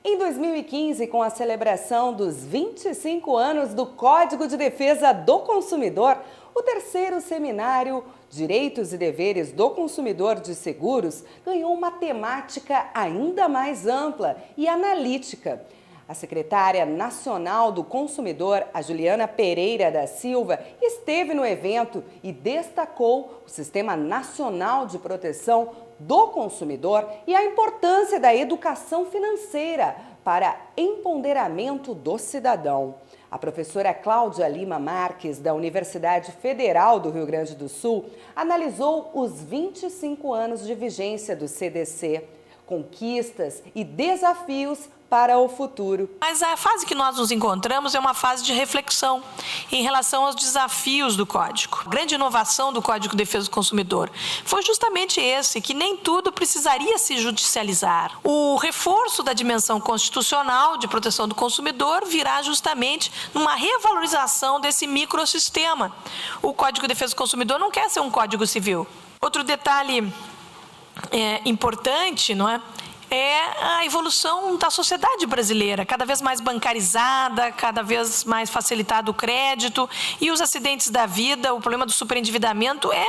Em 2015, com a celebração dos 25 anos do Código de Defesa do Consumidor, o terceiro seminário Direitos e Deveres do Consumidor de Seguros ganhou uma temática ainda mais ampla e analítica. A secretária nacional do consumidor, a Juliana Pereira da Silva, esteve no evento e destacou o Sistema Nacional de Proteção do Consumidor e a importância da educação financeira para empoderamento do cidadão. A professora Cláudia Lima Marques, da Universidade Federal do Rio Grande do Sul, analisou os 25 anos de vigência do CDC, conquistas e desafios para o futuro. Mas a fase que nós nos encontramos é uma fase de reflexão em relação aos desafios do Código. A grande inovação do Código de Defesa do Consumidor foi justamente esse, que nem tudo precisaria se judicializar. O reforço da dimensão constitucional de proteção do consumidor virá justamente numa revalorização desse microsistema. O Código de Defesa do Consumidor não quer ser um Código Civil. Outro detalhe importante, não é? É a evolução da sociedade brasileira, cada vez mais bancarizada, cada vez mais facilitado o crédito e os acidentes da vida, o problema do superendividamento é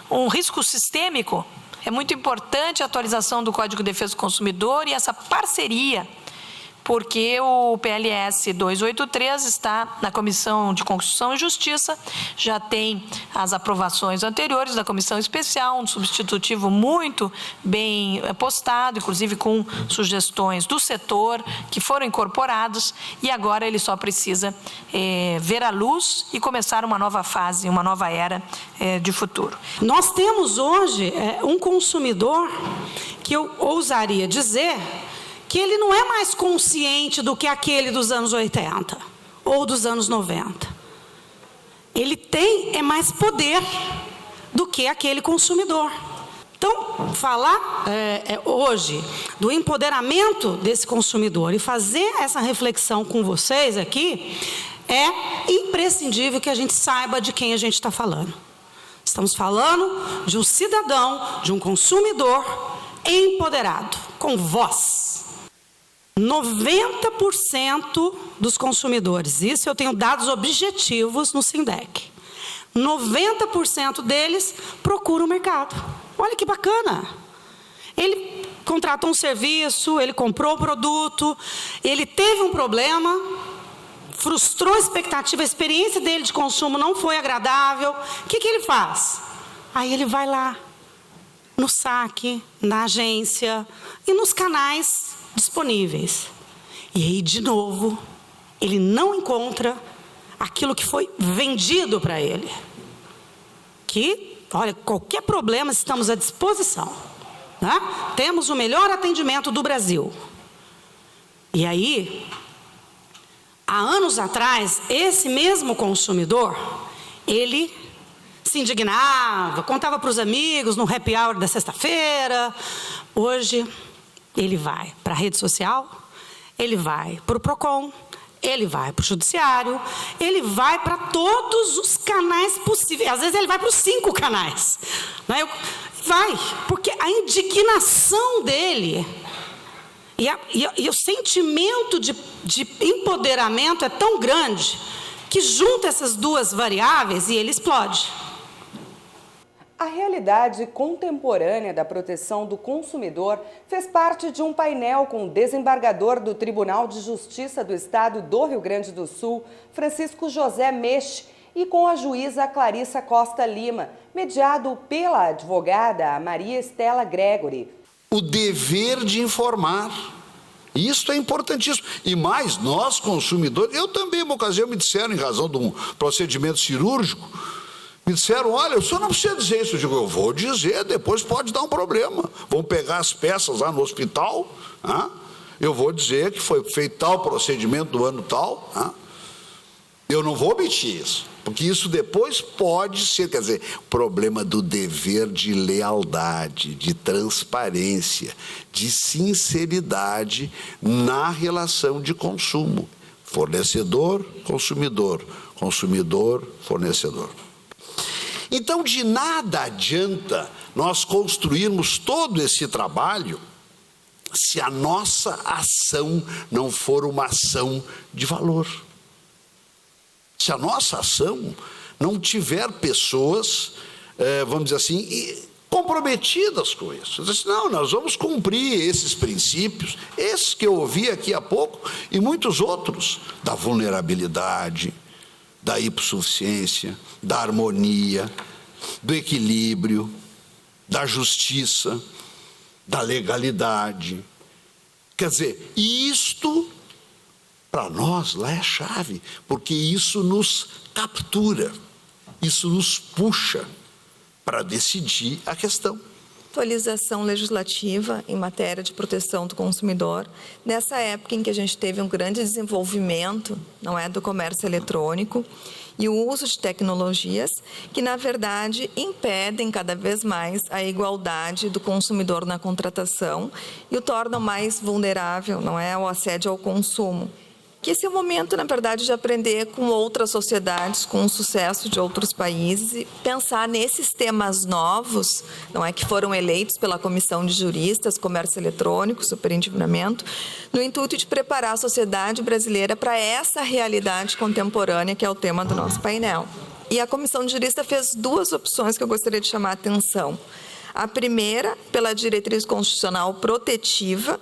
um risco sistêmico. É muito importante a atualização do Código de Defesa do Consumidor e essa parceria, porque o PLS 283 está na Comissão de Constituição e Justiça, já tem as aprovações anteriores da Comissão Especial, um substitutivo muito bem postado, inclusive com sugestões do setor que foram incorporados, e agora ele só precisa ver a luz e começar uma nova fase, uma nova era de futuro. Nós temos hoje um consumidor que eu ousaria dizer que ele não é mais consciente do que aquele dos anos 80 ou dos anos 90. Ele tem mais poder do que aquele consumidor. Então, falar hoje do empoderamento desse consumidor e fazer essa reflexão com vocês aqui é imprescindível que a gente saiba de quem a gente está falando. Estamos falando de um cidadão, de um consumidor empoderado, com voz. 90% dos consumidores, isso eu tenho dados objetivos no SINDEC, 90% deles procuram o mercado. Olha que bacana. Ele contratou um serviço, ele comprou o produto, ele teve um problema, frustrou a expectativa, a experiência dele de consumo não foi agradável. O que ele faz? Aí ele vai lá, no saque, na agência e nos canais disponíveis. E aí, de novo, ele não encontra aquilo que foi vendido para ele. Que, olha, qualquer problema estamos à disposição, né? Temos o melhor atendimento do Brasil. E aí, há anos atrás, esse mesmo consumidor, ele se indignava, contava para os amigos no happy hour da sexta-feira. Hoje ele vai para a rede social, ele vai para o PROCON, ele vai para o Judiciário, ele vai para todos os canais possíveis. Às vezes ele vai para os 5 canais. Né? Vai, porque a indignação dele e o sentimento de empoderamento é tão grande que junta essas duas variáveis e ele explode. A realidade contemporânea da proteção do consumidor fez parte de um painel com o desembargador do Tribunal de Justiça do Estado do Rio Grande do Sul, Francisco José Meche, e com a juíza Clarissa Costa Lima, mediado pela advogada Maria Estela Gregory. O dever de informar. Isso é importantíssimo. E mais, nós consumidores, eu também, uma ocasião, me disseram, em razão de um procedimento cirúrgico, me disseram, olha, o senhor não precisa dizer isso. Eu digo, eu vou dizer, depois pode dar um problema. Vão pegar as peças lá no hospital, eu vou dizer que foi feito tal procedimento do ano tal. Eu não vou omitir isso, porque isso depois pode ser, quer dizer, problema do dever de lealdade, de transparência, de sinceridade na relação de consumo. Fornecedor, consumidor, consumidor, fornecedor. Então, de nada adianta nós construirmos todo esse trabalho se a nossa ação não for uma ação de valor. Se a nossa ação não tiver pessoas, vamos dizer assim, comprometidas com isso. Não, nós vamos cumprir esses princípios, esses que eu ouvi aqui há pouco, e muitos outros, da vulnerabilidade, da hipossuficiência, da harmonia, do equilíbrio, da justiça, da legalidade. Quer dizer, isto, para nós, lá é chave, porque isso nos captura, isso nos puxa para decidir a questão. Atualização legislativa em matéria de proteção do consumidor, nessa época em que a gente teve um grande desenvolvimento, não é, do comércio eletrônico e o uso de tecnologias que, na verdade, impedem cada vez mais a igualdade do consumidor na contratação e o tornam mais vulnerável, não é, ao assédio ao consumo. Que esse é o momento, na verdade, de aprender com outras sociedades, com o sucesso de outros países e pensar nesses temas novos, não é, que foram eleitos pela Comissão de Juristas, Comércio Eletrônico, Superendividamento, no intuito de preparar a sociedade brasileira para essa realidade contemporânea que é o tema do nosso painel. E a Comissão de Juristas fez duas opções que eu gostaria de chamar a atenção. A primeira, pela diretriz constitucional protetiva,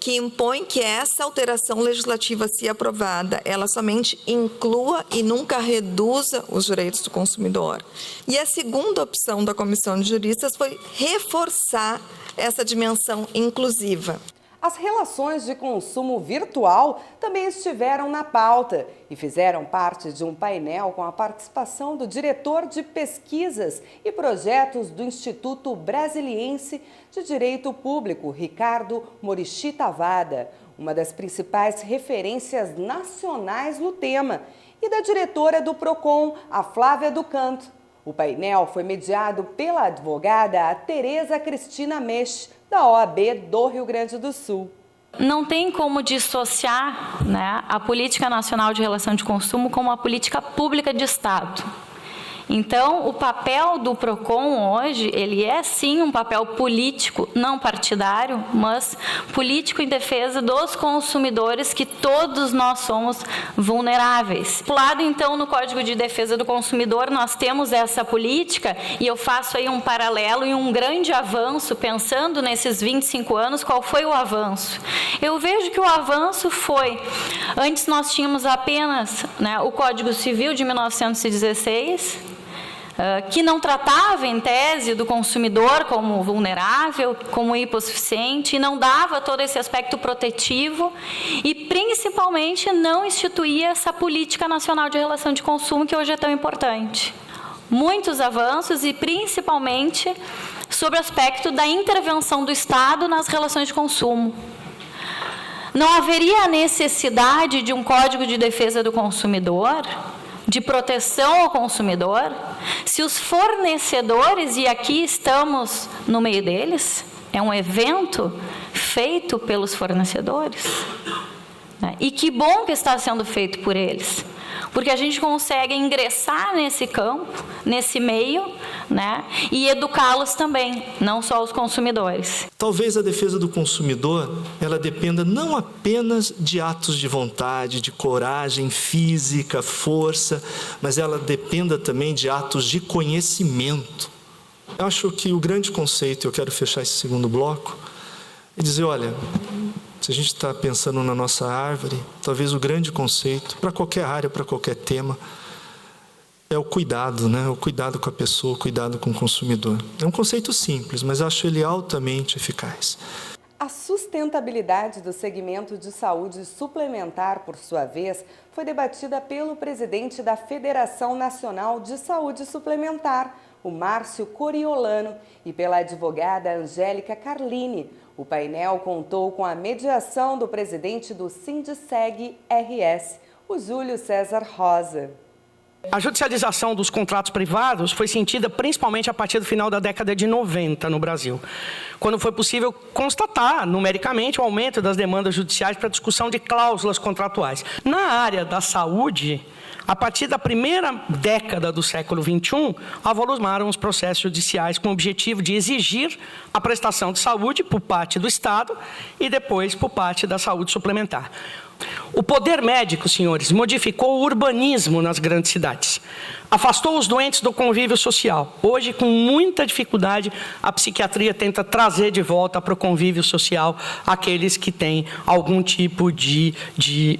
que impõe que essa alteração legislativa, se aprovada, ela somente inclua e nunca reduza os direitos do consumidor. E a segunda opção da Comissão de Juristas foi reforçar essa dimensão inclusiva. As relações de consumo virtual também estiveram na pauta e fizeram parte de um painel com a participação do diretor de pesquisas e projetos do Instituto Brasiliense de Direito Público, Ricardo Morici Tavada, uma das principais referências nacionais no tema, e da diretora do PROCON, a Flávia do Canto. O painel foi mediado pela advogada Tereza Cristina Mech, da OAB do Rio Grande do Sul. Não tem como dissociar, né, a Política Nacional de Relação de Consumo como uma política pública de Estado. Então, o papel do PROCON hoje, ele é sim um papel político, não partidário, mas político em defesa dos consumidores, que todos nós somos vulneráveis. Do lado, então, no Código de Defesa do Consumidor, nós temos essa política, e eu faço aí um paralelo e um grande avanço, pensando nesses 25 anos, qual foi o avanço? Eu vejo que o avanço foi, antes nós tínhamos apenas, né, o Código Civil de 1916, que não tratava, em tese, do consumidor como vulnerável, como hipossuficiente, e não dava todo esse aspecto protetivo e, principalmente, não instituía essa política nacional de relação de consumo que hoje é tão importante. Muitos avanços e, principalmente, sobre o aspecto da intervenção do Estado nas relações de consumo. Não haveria a necessidade de um Código de Defesa do Consumidor, de proteção ao consumidor, se os fornecedores, e aqui estamos no meio deles, é um evento feito pelos fornecedores, né? E que bom que está sendo feito por eles, porque a gente consegue ingressar nesse campo, nesse meio, né? E educá-los também, não só os consumidores. Talvez a defesa do consumidor, ela dependa não apenas de atos de vontade, de coragem física, força, mas ela dependa também de atos de conhecimento. Eu acho que o grande conceito, eu quero fechar esse segundo bloco, é dizer, olha, se a gente está pensando na nossa árvore, talvez o grande conceito, para qualquer área, para qualquer tema, é o cuidado, né? O cuidado com a pessoa, o cuidado com o consumidor. É um conceito simples, mas acho ele altamente eficaz. A sustentabilidade do segmento de saúde suplementar, por sua vez, foi debatida pelo presidente da Federação Nacional de Saúde Suplementar, o Márcio Coriolano, e pela advogada Angélica Carlini. O painel contou com a mediação do presidente do Sindiceg-RS, o Júlio César Rosa. A judicialização dos contratos privados foi sentida principalmente a partir do final da década de 90 no Brasil, quando foi possível constatar numericamente o aumento das demandas judiciais para discussão de cláusulas contratuais. Na área da saúde, a partir da primeira década do século XXI, avolumaram os processos judiciais com o objetivo de exigir a prestação de saúde por parte do Estado e depois por parte da saúde suplementar. O poder médico, senhores, modificou o urbanismo nas grandes cidades. Afastou os doentes do convívio social. Hoje, com muita dificuldade, a psiquiatria tenta trazer de volta para o convívio social aqueles que têm algum tipo de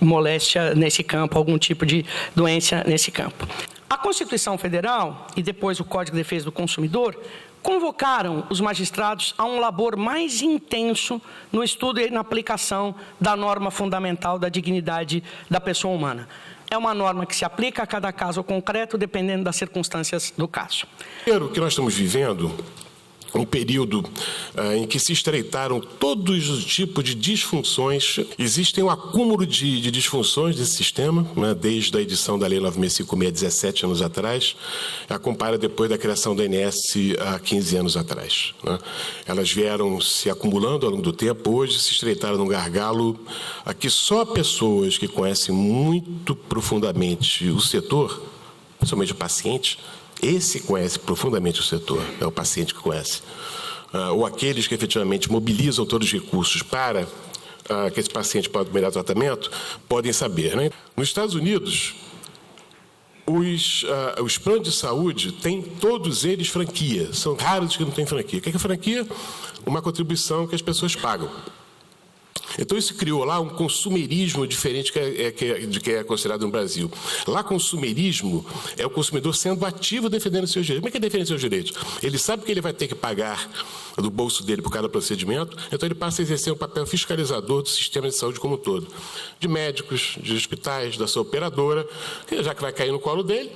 moléstia nesse campo, algum tipo de doença nesse campo. A Constituição Federal e depois o Código de Defesa do Consumidor convocaram os magistrados a um labor mais intenso no estudo e na aplicação da norma fundamental da dignidade da pessoa humana. É uma norma que se aplica a cada caso concreto, dependendo das circunstâncias do caso. O que nós estamos vivendo, um período em que se estreitaram todos os tipos de disfunções. Existem um acúmulo de disfunções desse sistema, né, desde a edição da Lei 9.656, 17 anos atrás, a compara depois da criação da ANS há 15 anos atrás. Né. Elas vieram se acumulando ao longo do tempo, hoje se estreitaram num gargalo a que só pessoas que conhecem muito profundamente o setor, principalmente o paciente, esse conhece profundamente o setor, é o paciente que conhece. Ou aqueles que efetivamente mobilizam todos os recursos para que esse paciente possa melhorar o tratamento, podem saber. Né? Nos Estados Unidos, os planos de saúde têm todos eles franquia. São raros os que não têm franquia. O que é franquia? Uma contribuição que as pessoas pagam. Então, isso criou lá um consumerismo diferente de que é considerado no Brasil. Lá, consumerismo é o consumidor sendo ativo defendendo seus direitos. Como é que ele defende seus direitos? Ele sabe que ele vai ter que pagar do bolso dele por cada procedimento, então ele passa a exercer um papel fiscalizador do sistema de saúde como um todo. De médicos, de hospitais, da sua operadora, que já que vai cair no colo dele,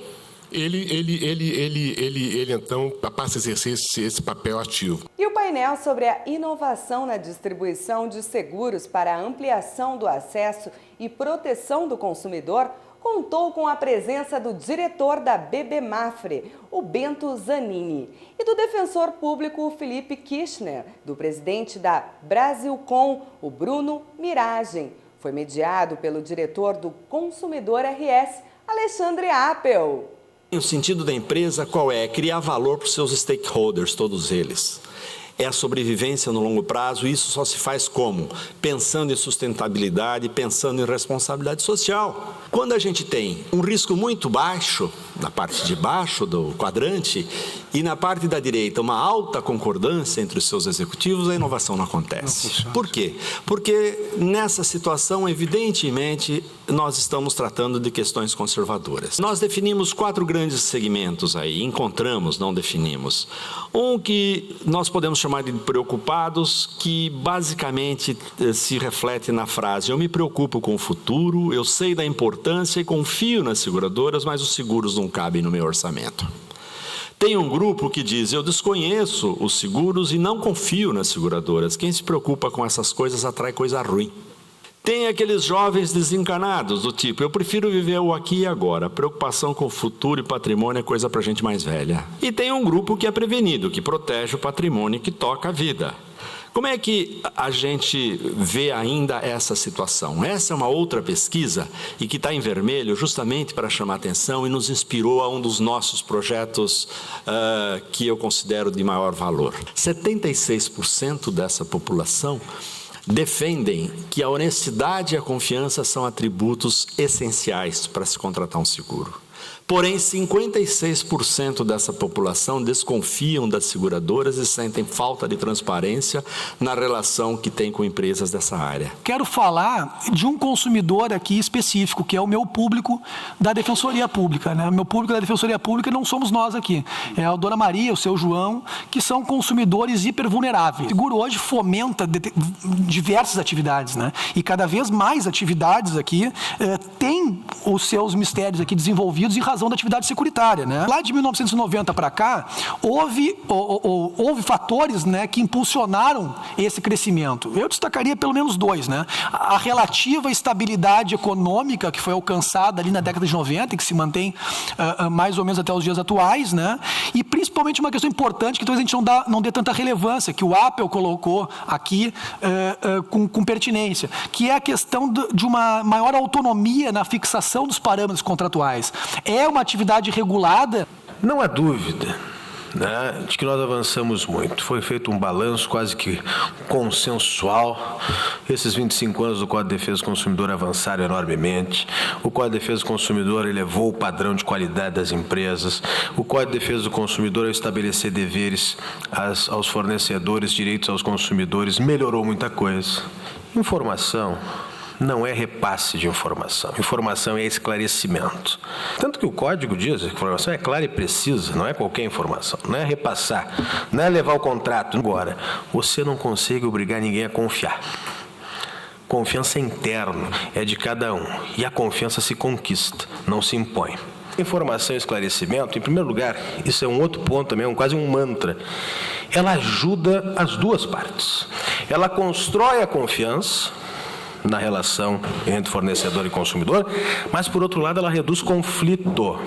ele então passa a exercer esse papel ativo. E o painel sobre a inovação na distribuição de seguros para a ampliação do acesso e proteção do consumidor contou com a presença do diretor da BB Mafre, o Bento Zanini, e do defensor público Felipe Kirchner, do presidente da Brasilcom, o Bruno Miragem. Foi mediado pelo diretor do Consumidor RS, Alexandre Appel. O sentido da empresa qual é? Criar valor para os seus stakeholders, todos eles. É a sobrevivência no longo prazo, e isso só se faz como? Pensando em sustentabilidade, pensando em responsabilidade social. Quando a gente tem um risco muito baixo, na parte de baixo do quadrante, e na parte da direita uma alta concordância entre os seus executivos, a inovação não acontece. Por quê? Porque nessa situação, evidentemente, nós estamos tratando de questões conservadoras. Nós definimos 4 grandes segmentos aí, encontramos, não definimos. Um que nós podemos chamar de preocupados, que basicamente se reflete na frase: eu me preocupo com o futuro, eu sei da importância e confio nas seguradoras, mas os seguros não cabem no meu orçamento. Tem um grupo que diz: eu desconheço os seguros e não confio nas seguradoras. Quem se preocupa com essas coisas atrai coisa ruim. Tem aqueles jovens desencanados, do tipo: eu prefiro viver o aqui e agora. Preocupação com o futuro e patrimônio é coisa para gente mais velha. E tem um grupo que é prevenido, que protege o patrimônio e que toca a vida. Como é que a gente vê ainda essa situação? Essa é uma outra pesquisa e que está em vermelho justamente para chamar atenção e nos inspirou a um dos nossos projetos que eu considero de maior valor. 76% dessa população defendem que a honestidade e a confiança são atributos essenciais para se contratar um seguro. Porém, 56% dessa população desconfiam das seguradoras e sentem falta de transparência na relação que tem com empresas dessa área. Quero falar de um consumidor aqui específico, que é o meu público da Defensoria Pública. Né? O meu público da Defensoria Pública não somos nós aqui. É a Dona Maria, o seu João, que são consumidores hipervulneráveis. O seguro hoje fomenta diversas atividades, né? E cada vez mais atividades aqui têm os seus mistérios aqui desenvolvidos em razão da atividade securitária, né? Lá de 1990 para cá, houve fatores, né, que impulsionaram esse crescimento. Eu destacaria pelo menos dois, né? A relativa estabilidade econômica que foi alcançada ali na década de 90 e que se mantém mais ou menos até os dias atuais, né? E principalmente uma questão importante que talvez a gente não dê tanta relevância, que o Apple colocou aqui com pertinência, que é a questão de uma maior autonomia na fixação dos parâmetros contratuais. É uma atividade regulada? Não há dúvida, né, de que nós avançamos muito. Foi feito um balanço quase que consensual. Esses 25 anos do Código de Defesa do Consumidor avançaram enormemente. O Código de Defesa do Consumidor elevou o padrão de qualidade das empresas. O Código de Defesa do Consumidor, ao estabelecer deveres aos fornecedores, direitos aos consumidores, melhorou muita coisa. Informação não é repasse de informação. Informação é esclarecimento. Tanto que o código diz que a informação é clara e precisa, não é qualquer informação, não é repassar, não é levar o contrato. Agora, você não consegue obrigar ninguém a confiar. Confiança é interno, é de cada um. E a confiança se conquista, não se impõe. Informação e esclarecimento, em primeiro lugar, isso é um outro ponto também, quase um mantra. Ela ajuda as duas partes. Ela constrói a confiança na relação entre fornecedor e consumidor, mas, por outro lado, ela reduz conflito.